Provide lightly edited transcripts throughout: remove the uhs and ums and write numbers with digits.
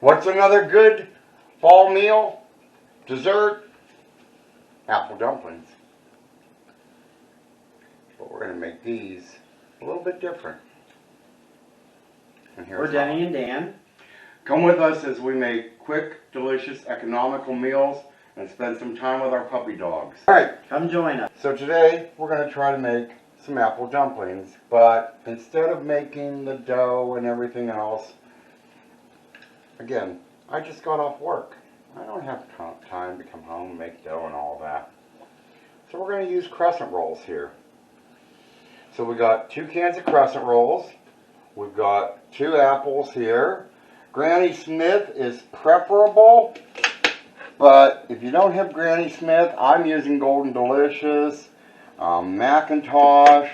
What's another good fall meal? Dessert? Apple dumplings. But we're going to make these a little bit different. And We're Denny and Dan. Come with us as we make quick, delicious, economical meals and spend some time with our puppy dogs. Alright, come join us. So today we're going to try to make some apple dumplings, but instead of making the dough and everything else, again, I just got off work. I don't have time to come home and make dough and all that. So we're going to use Crescent Rolls here. So we got 2 cans of Crescent Rolls. We've got 2 apples here. Granny Smith is preferable, but if you don't have Granny Smith, I'm using Golden Delicious, Macintosh,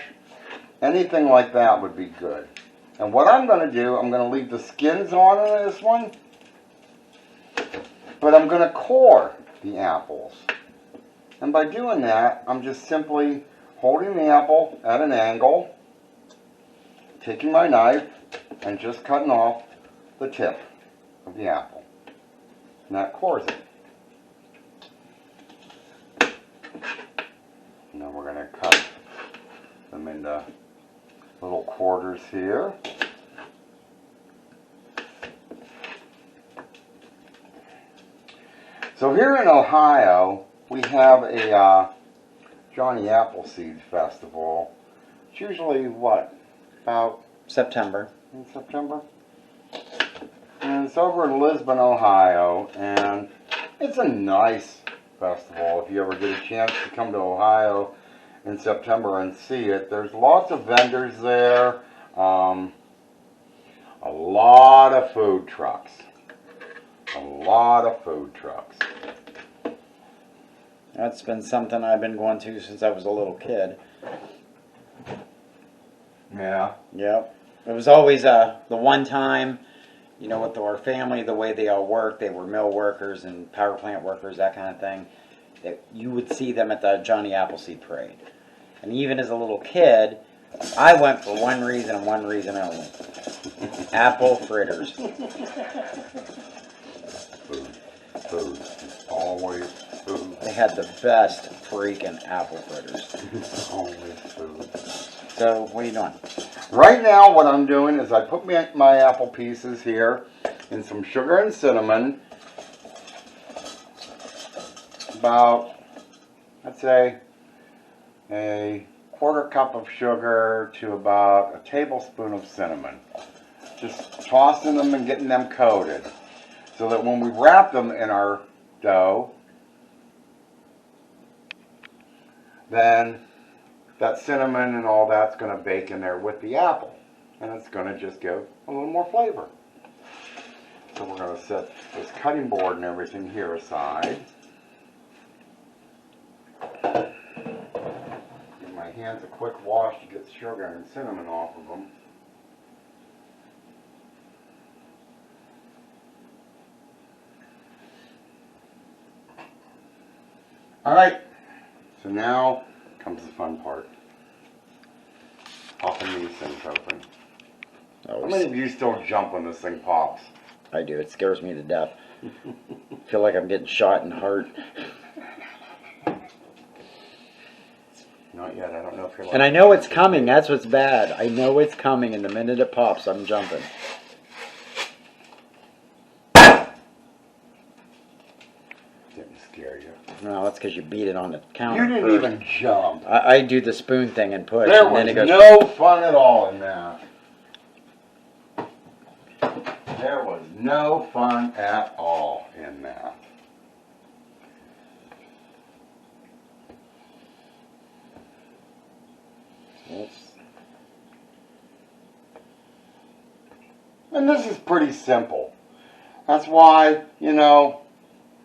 anything like that would be good. And what I'm going to do, I'm going to leave the skins on in this one, but I'm going to core the apples. And by doing that, I'm just simply holding the apple at an angle, taking my knife, and just cutting off the tip of the apple. And that cores it. And then we're going to cut them into little quarters here. So here in Ohio, we have a Johnny Appleseed Festival. It's usually what? About September. In September? And it's over in Lisbon, Ohio, and it's a nice festival if you ever get a chance to come to Ohio in September and see it. There's lots of vendors there, a lot of food trucks. A lot of food trucks. That's been something I've been going to since I was a little kid. Yeah. Yep. It was always the one time, you know, with our family, the way they all worked, they were mill workers and power plant workers, that kind of thing, that you would see them at the Johnny Appleseed Parade. And even as a little kid, I went for one reason and one reason only. Apple fritters. Food. Always food. They had the best freaking apple fritters. Always food. So, what are you doing? Right now, what I'm doing is I put my apple pieces here in some sugar and cinnamon. About, I'd say, a 1/4 cup of sugar to about a tablespoon of cinnamon. Just tossing them and getting them coated, so that when we wrap them in our dough, then that cinnamon and all that's going to bake in there with the apple, and it's going to just give a little more flavor. So we're going to set this cutting board and everything here aside. Give my hands a quick wash to get sugar and cinnamon off of them. Alright, so now comes the fun part. Popping these things open. How many of you still jump when this thing pops? I do. It scares me to death. I feel like I'm getting shot in the heart. Not yet. I don't know if you're like... And I know it's coming. That's what's bad. I know it's coming, and the minute it pops, I'm jumping. Didn't scare you. No, that's because you beat it on the counter. You didn't first. even jump. I do the spoon thing and push. There and then was it goes, no fun at all in that. There was no fun at all in that. And this is pretty simple. That's why, you know,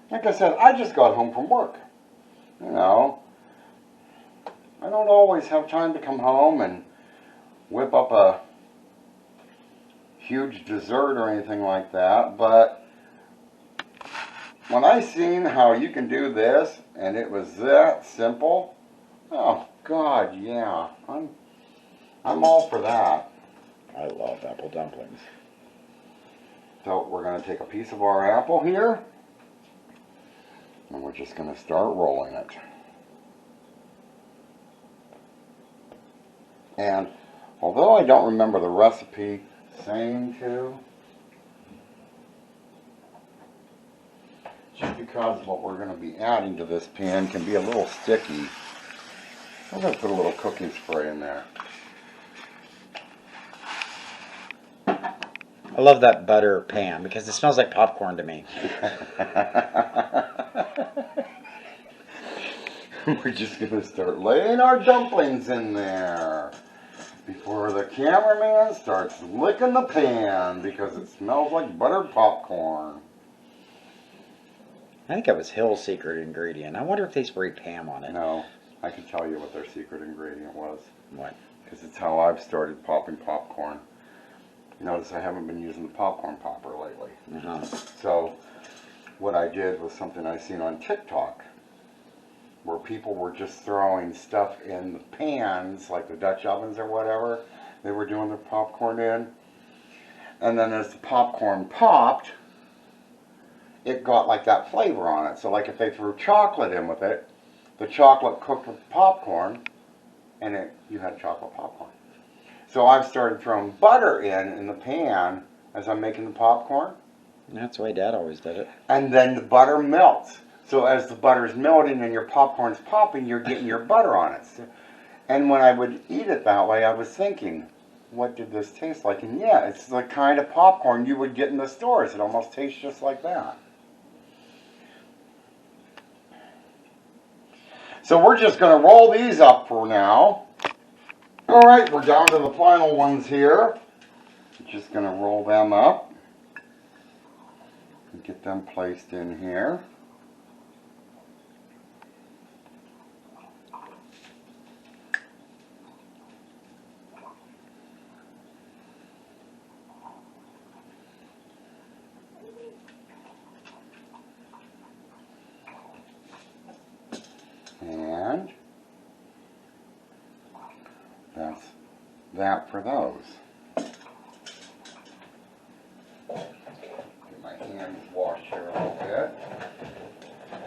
like I said, I just got home from work. You know, I don't always have time to come home and whip up a huge dessert or anything like that, but when I seen how you can do this and it was that simple, oh God, yeah, I'm all for that. I love apple dumplings. So we're going to take a piece of our apple here, and we're just going to start rolling it. And although I don't remember the recipe saying to, just because what we're going to be adding to this pan can be a little sticky, I'm going to put a little cooking spray in there. I love that butter pan because it smells like popcorn to me. We're just going to start laying our dumplings in there before the cameraman starts licking the pan because it smells like buttered popcorn. I think that was Hill's secret ingredient. I wonder if they sprayed Pam on it. No, I can tell you what their secret ingredient was. What? Because it's how I've started popping popcorn. Notice I haven't been using the popcorn popper lately. So what I did was something I seen on TikTok, where people were just throwing stuff in the pans, like the Dutch ovens or whatever they were doing their popcorn in. And then as the popcorn popped, it got like that flavor on it. So like if they threw chocolate in with it, the chocolate cooked with the popcorn, and you had chocolate popcorn. So I've started throwing butter in the pan as I'm making the popcorn. That's the way Dad always did it. And then the butter melts. So as the butter's melting and your popcorn's popping, you're getting your butter on it. And when I would eat it that way, I was thinking, what did this taste like? And yeah, it's the kind of popcorn you would get in the stores. It almost tastes just like that. So we're just going to roll these up for now. Alright, we're down to the final ones here. Just going to roll them up and get them placed in here. And that's that for those. Get my hands washed here a little bit.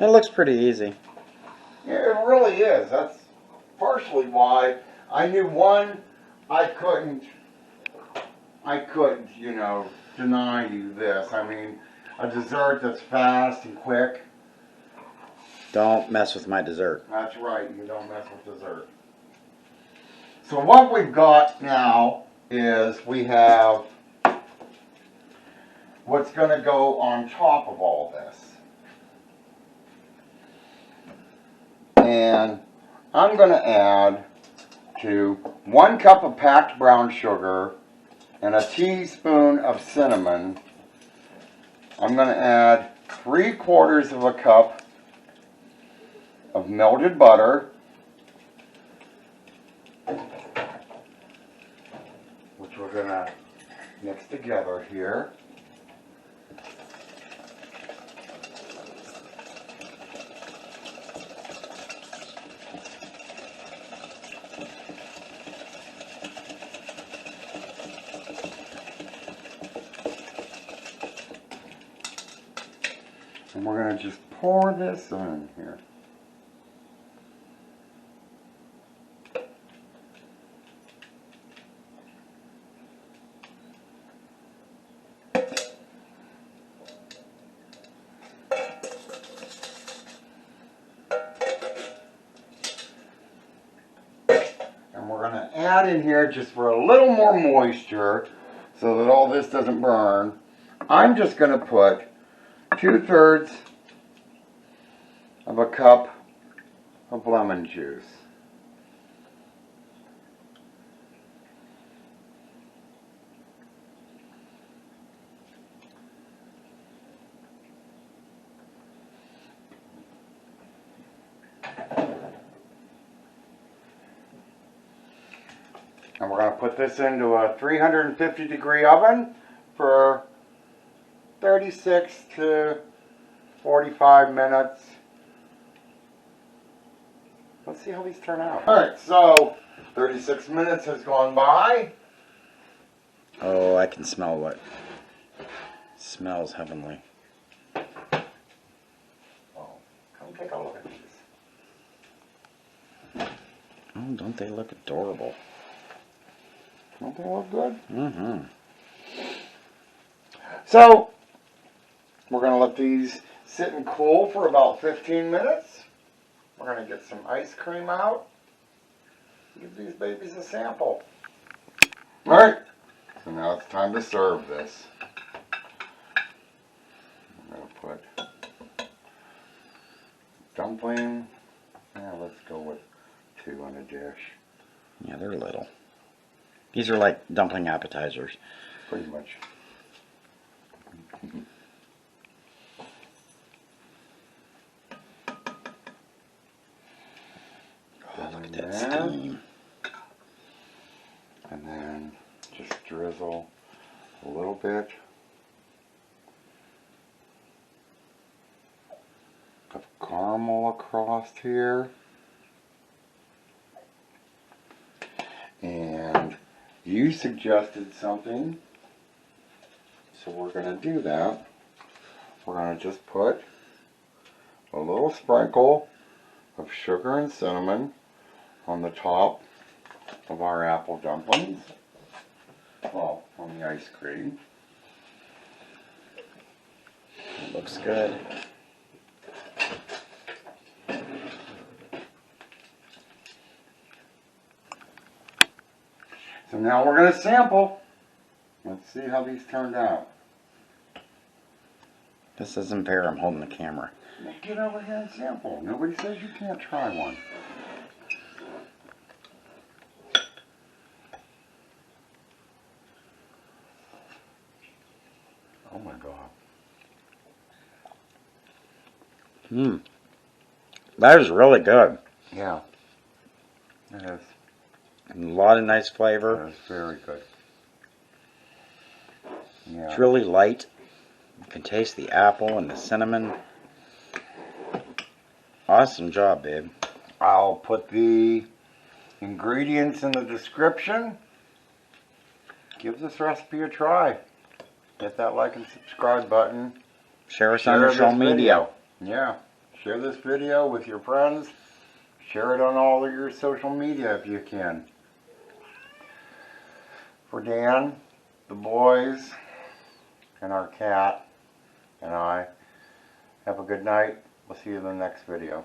It looks pretty easy. Yeah, it really is. That's partially why I knew I couldn't, deny you this. I mean, a dessert that's fast and quick. Don't mess with my dessert. That's right, you don't mess with dessert. So what we've got now is we have what's going to go on top of all this. And I'm going to add to 1 cup of packed brown sugar and a teaspoon of cinnamon. I'm going to add 3/4 of a cup of melted butter, which we're going to mix together here. And we're going to just pour this in here. We're going to add in here, just for a little more moisture so that all this doesn't burn, I'm just going to put 2/3 of a cup of lemon juice. And we're going to put this into a 350-degree oven for 36 to 45 minutes. Let's see how these turn out. Alright, so 36 minutes has gone by. Oh, I can smell what. Smells heavenly. Oh, come take a look at these. Oh, don't they look adorable? Don't they look good? Mm-hmm. So, we're going to let these sit and cool for about 15 minutes. We're going to get some ice cream out. Give these babies a sample. Alright, so now it's time to serve this. I'm going to put dumpling. Yeah, let's go with 2 on a dish. Yeah, they're little. These are like dumpling appetizers. Pretty much. Oh, look at that steam. And then just drizzle a little bit of caramel across here. And you suggested something, so we're going to do that. We're going to just put a little sprinkle of sugar and cinnamon on the top of our apple dumplings. Well, on the ice cream. It looks good. So now we're going to sample. Let's see how these turned out. This isn't fair. I'm holding the camera. Now get over here and sample. Nobody says you can't try one. Oh my God. That is really good. Yeah. It is. A lot of nice flavor. It is very good. Yeah. It's really light. You can taste the apple and the cinnamon. Awesome job, babe. I'll put the ingredients in the description. Give this recipe a try. Hit that like and subscribe button. Share us on your social media. Yeah. Share this video with your friends. Share it on all of your social media if you can. For Dan, the boys, and our cat, and I, have a good night. We'll see you in the next video.